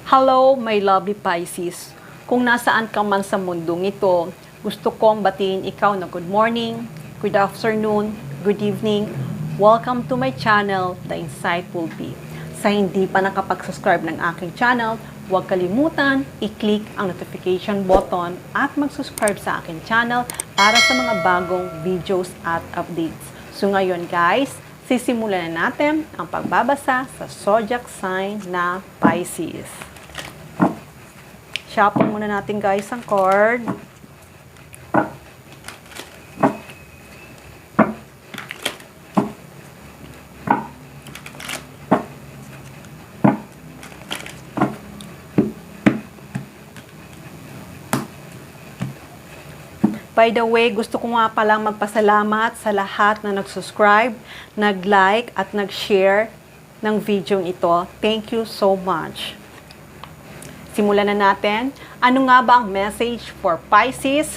Hello, my lovely Pisces. Kung nasaan ka man sa mundong ito, gusto kong batiin ikaw na good morning, good afternoon, good evening. Welcome to my channel, The Insightful Bee. Sa hindi pa nakapag-subscribe ng aking channel, huwag kalimutan i-click ang notification button at mag-subscribe sa aking channel para sa mga bagong videos at updates. So ngayon guys, sisimulan na natin ang pagbabasa sa zodiac sign na Pisces. Shuffle muna natin guys ang card. By the way, gusto ko nga palang magpasalamat sa lahat na nag-subscribe, nag-like at nag-share ng video ito. Thank you so much. Simulan na natin. Ano nga ba ang message for Pisces?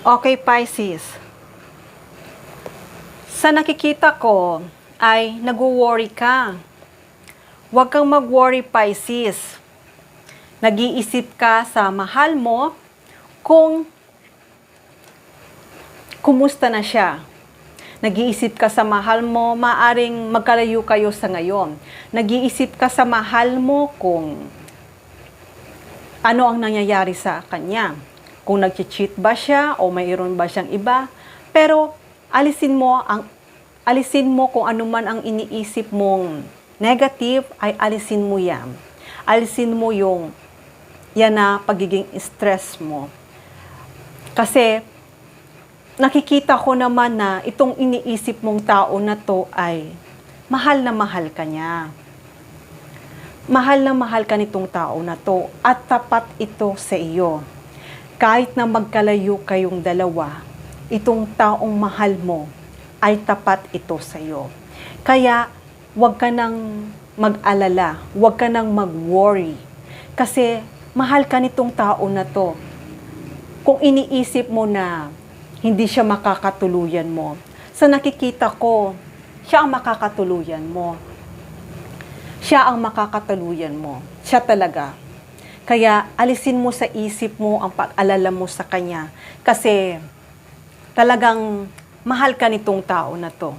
Okay, Pisces. Sa nakikita ko ay nag-worry ka. Huwag kang mag-worry, Pisces. Nag-iisip ka sa mahal mo kung kumusta na siya. Nag-iisip ka sa mahal mo, maaring magkalayo kayo sa ngayon. Nag-iisip ka sa mahal mo kung ano ang nangyayari sa kanya. Kung nag-cheat ba siya o mayroon ba siyang iba. Pero alisin mo kung ano man ang iniisip mong negative, ay alisin mo yan. Alisin mo yung yan na pagiging stress mo. Kasi nakikita ko naman na itong iniisip mong tao na to ay mahal na mahal ka niya. Mahal na mahal ka nitong tao na to at tapat ito sa iyo. Kahit na magkalayo kayong dalawa, itong taong mahal mo ay tapat ito sa iyo. Kaya, huwag ka nang mag-alala, huwag ka nang mag-worry. Kasi, mahal ka nitong tao na to. Kung iniisip mo na hindi siya makakatuluyan mo, sa nakikita ko, siya ang makakatuluyan mo. Siya ang makakatuluyan mo. Siya talaga. Kaya alisin mo sa isip mo ang pag-alala mo sa kanya. Kasi talagang mahal ka nitong tao na to.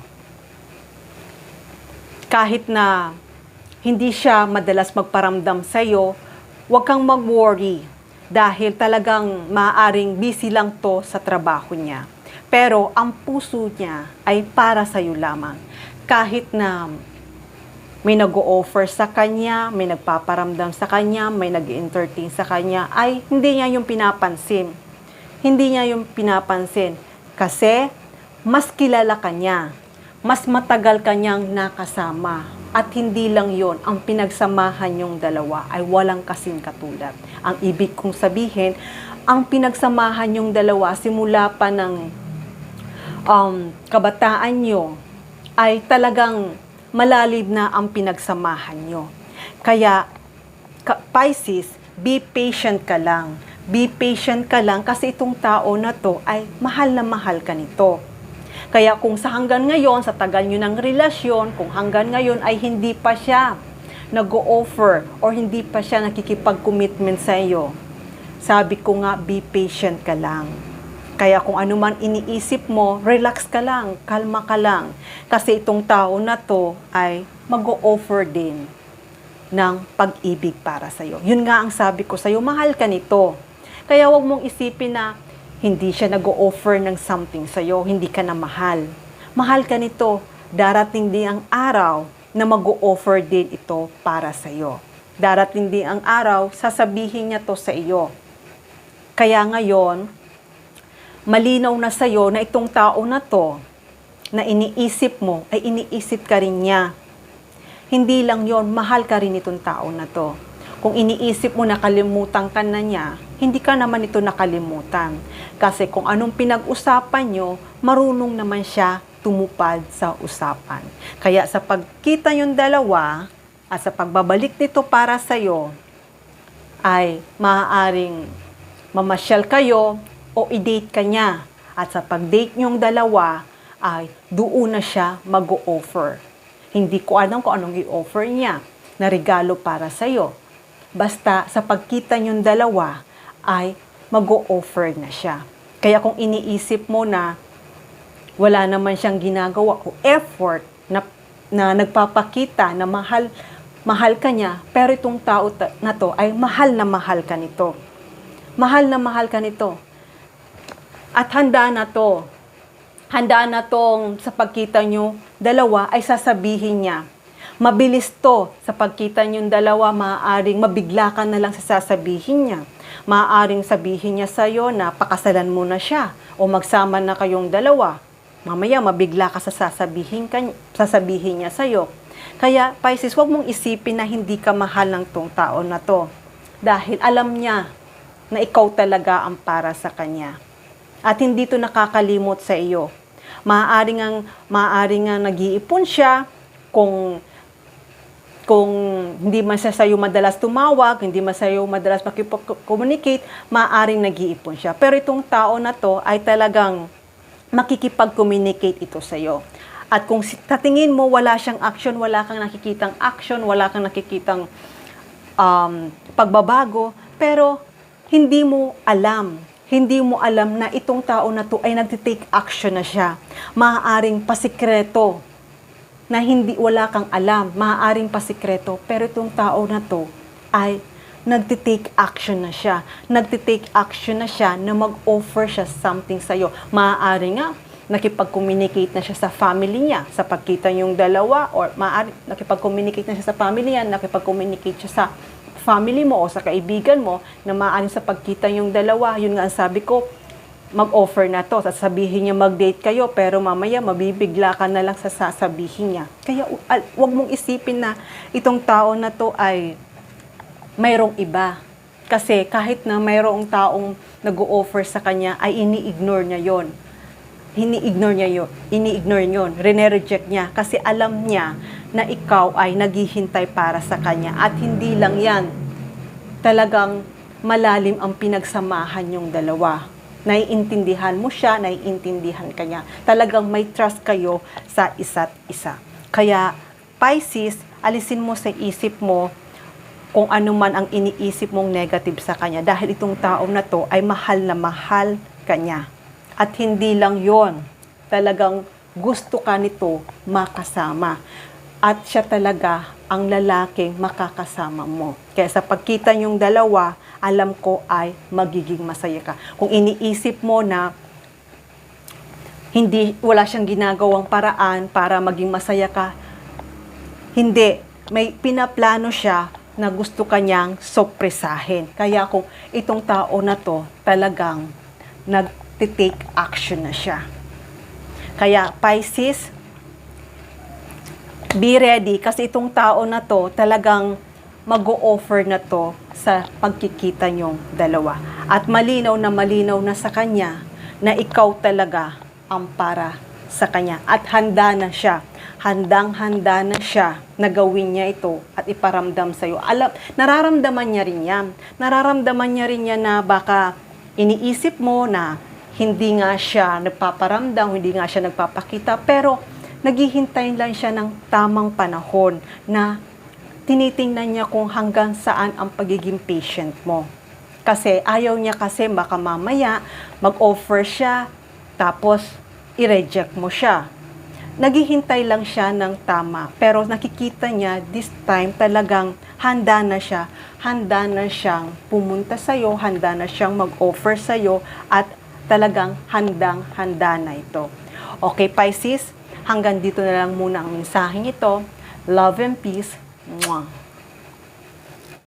Kahit na hindi siya madalas magparamdam sa iyo, huwag kang mag-worry dahil talagang maaaring busy lang to sa trabaho niya. Pero ang puso niya ay para sa iyo lamang. Kahit na may nag-o-offer sa kanya, may nagpaparamdam sa kanya, may nag-entertain sa kanya, ay hindi niya yung pinapansin. Hindi niya yung pinapansin. Kasi, mas kilala ka niya. Mas matagal ka niyang nakasama. At hindi lang yon ang pinagsamahan yung dalawa ay walang kasing katulad. Ang ibig kong sabihin, ang pinagsamahan yung dalawa simula pa ng kabataan nyo ay talagang malalim na ang pinagsamahan nyo. Kaya, Pisces, be patient ka lang. Be patient ka lang kasi itong tao na to ay mahal na mahal ka nito. Kaya kung sa hanggang ngayon, sa tagal nyo ng relasyon, kung hanggang ngayon ay hindi pa siya nag-o-offer or hindi pa siya nakikipag-commitment sa iyo, sabi ko nga, be patient ka lang. Kaya kung ano man iniisip mo, relax ka lang, kalma ka lang. Kasi itong tao na to ay mag-o-offer din ng pag-ibig para sa iyo. Yun nga ang sabi ko sa iyo, mahal ka nito. Kaya wag mong isipin na hindi siya nag-o-offer ng something sa'yo, hindi ka na mahal. Mahal ka nito, darating din ang araw na mag-o-offer din ito para sa'yo. Darating din ang araw, sasabihin niya to sa iyo. Kaya ngayon, malinaw na sa'yo na itong tao na to, na iniisip mo, ay iniisip ka rin niya. Hindi lang yon, mahal ka rin itong tao na to. Kung iniisip mo nakalimutan ka na niya, hindi ka naman ito nakalimutan. Kasi kung anong pinag-usapan nyo, marunong naman siya tumupad sa usapan. Kaya sa pagkita yung dalawa, at sa pagbabalik nito para sa'yo, ay maaaring mamasyal kayo o i-date ka niya. At sa pag-date nyong dalawa, ay doon na siya mag-o-offer. Hindi ko alam kung anong i-offer niya na regalo para sa'yo. Basta sa pagkita nyong dalawa ay mag-o-offer na siya. Kaya kung iniisip mo na wala naman siyang ginagawa o effort na nagpapakita na mahal ka niya, pero itong tao na to ay mahal ka nito. Mahal na mahal ka nito. At handa na to. Handa na tong sa pagkita nyo dalawa ay sasabihin niya. Mabilis to sa pagkita niyong dalawa, maaaring mabigla ka na lang sa sasabihin niya. Maaaring sabihin niya sa'yo na pakasalan mo na siya o magsama na kayong dalawa. Mamaya mabigla ka sa sasabihin niya sa'yo. Kaya Pisces, huwag mong isipin na hindi ka mahal ng tong tao na to. Dahil alam niya na ikaw talaga ang para sa kanya. At hindi to nakakalimot sa iyo. Maaaring nga nag-iipon siya kung hindi man siya sa'yo madalas tumawag, hindi man sa'yo madalas makipag-communicate, maaaring nag-iipon siya. Pero itong tao na to ay talagang makikipag-communicate ito sa'yo. At kung sa tingin mo wala siyang action, wala kang nakikitang action, wala kang nakikitang pagbabago, pero hindi mo alam na itong tao na to ay nagtitake action na siya. Maaaring pasikreto na wala kang alam, maaaring pasikreto, pero itong tao na to ay nagtitake action na siya. Nagtitake action na siya na mag-offer siya something sa'yo. Maaaring nga, nakipag-communicate na siya sa family niya, sa pagkita niyong dalawa, or maaaring nakipag-communicate na siya sa family niya, nakipag-communicate siya sa family mo o sa kaibigan mo, na maaaring sa pagkita niyong dalawa, yun nga ang sabi ko, mag-offer na to, sasabihin niya mag-date kayo, pero mamaya mabibigla ka na lang sa sasabihin niya. Kaya wag mong isipin na itong tao na to ay mayroong iba. Kasi kahit na mayroong taong nag-o-offer sa kanya, ay ini-ignore niya yon. Ini-ignore yon. Rene-reject niya. Kasi alam niya na ikaw ay naghihintay para sa kanya. At hindi lang yan. Talagang malalim ang pinagsamahan yung dalawa. Naiintindihan mo siya, naiintindihan ka niya. Talagang may trust kayo sa isa't isa. Kaya, Pisces, alisin mo sa isip mo kung ano man ang iniisip mong negative sa kanya. Dahil itong tao na to ay mahal na mahal ka niya. At hindi lang yon, talagang gusto ka nito makasama. At siya talaga ang lalaking makakasama mo. Kaya sa pagkita niyong dalawa, alam ko ay magiging masaya ka. Kung iniisip mo na wala siyang ginagawang paraan para maging masaya ka, hindi. May pinaplano siya na gusto kanyang sorpresahin. Kaya kung itong tao na to talagang nag-take action na siya. Kaya Pisces, be ready kasi itong tao na to talagang mag-o-offer na to sa pagkikita nyong dalawa. At malinaw na sa kanya na ikaw talaga ang para sa kanya. At handa na siya. Handang-handa na siya na gawin niya ito at iparamdam sa'yo. Nararamdaman niya rin yan. Nararamdaman niya rin yan na baka iniisip mo na hindi nga siya nagpaparamdam, hindi nga siya nagpapakita, pero naghihintay lang siya ng tamang panahon na tinitingnan niya kung hanggang saan ang pagiging patient mo. Kasi ayaw niya kasi baka mamaya mag-offer siya tapos i-reject mo siya. Naghihintay lang siya ng tama. Pero nakikita niya, this time talagang handa na siya. Handa na siyang pumunta sa'yo, handa na siyang mag-offer sa'yo, at talagang handang-handa na ito. Okay, Pisces, hanggang dito na lang muna ang mensaheng ito. Love and peace. Mwah.